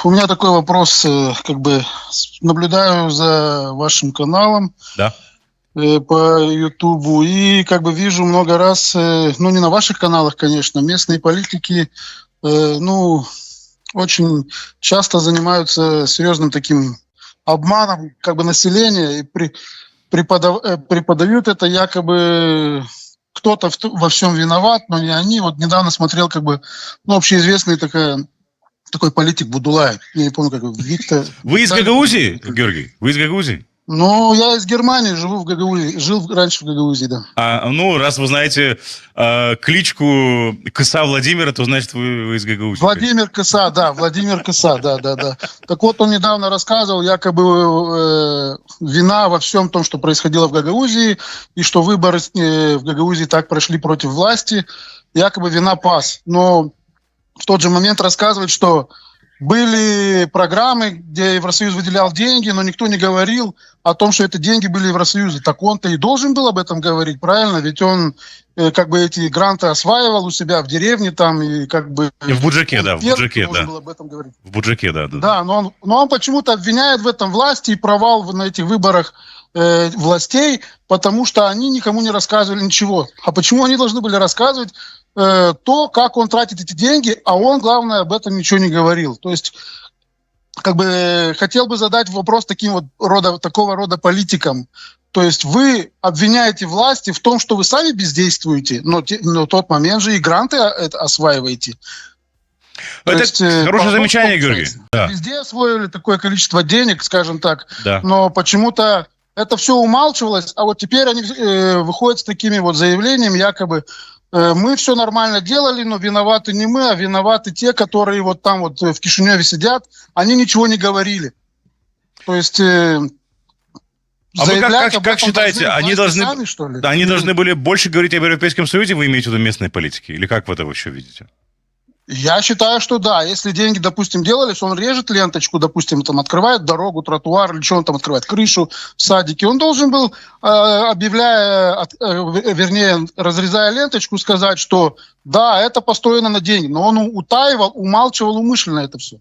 У меня такой вопрос, наблюдаю за вашим каналом, Да. По Ютубу, и вижу много раз, не на ваших каналах, конечно, местные политики, очень часто занимаются серьезным таким обманом населения и преподают это якобы кто-то во всем виноват, но не они. Вот недавно смотрел общеизвестный такой политик Будулаев. Я не помню, Виктор... Вы из Гагаузии, Георгий? Вы из Гагаузии? Я из Германии, живу в Гагаузии. Жил раньше в Гагаузии, да. Раз вы знаете кличку Кыса Владимира, то значит вы из Гагаузии. Владимир Кыса, да. Так вот, он недавно рассказывал, якобы вина во всем том, что происходило в Гагаузии, и что выборы в Гагаузии так прошли против власти, якобы вина ПАС. Но в тот же момент рассказывает, что были программы, где Евросоюз выделял деньги, но никто не говорил о том, что это деньги были Евросоюза. Так он-то и должен был об этом говорить, правильно? Ведь он эти гранты осваивал у себя в деревне там и И в Буджаке, да, в Буджаке, да. Был об этом говорить. В Буджаке, да. Да, но он почему-то обвиняет в этом власти и провал на этих выборах властей, потому что они никому не рассказывали ничего. А почему они должны были рассказывать то, как он тратит эти деньги, а он, главное, об этом ничего не говорил. То есть, хотел бы задать вопрос такого рода политикам. То есть вы обвиняете власти в том, что вы сами бездействуете, но в тот момент же и гранты осваиваете. Это хорошее замечание, Георгий. Да. Везде освоили такое количество денег, скажем так, да. Но почему-то это все умалчивалось, а вот теперь они выходят с такими заявлениями, якобы мы все нормально делали, но виноваты не мы, а виноваты те, которые там в Кишиневе сидят, они ничего не говорили. То есть... А вы как считаете, они должны были больше говорить об Европейском Союзе, вы имеете в виду местной политики? Или как вы это вообще видите? Я считаю, что да. Если деньги, допустим, делались, он режет ленточку, допустим, там открывает дорогу, тротуар, или что он там открывает, крышу в садике. Он должен был, разрезая ленточку, сказать, что да, это построено на деньги. Но он утаивал, умалчивал умышленно это все.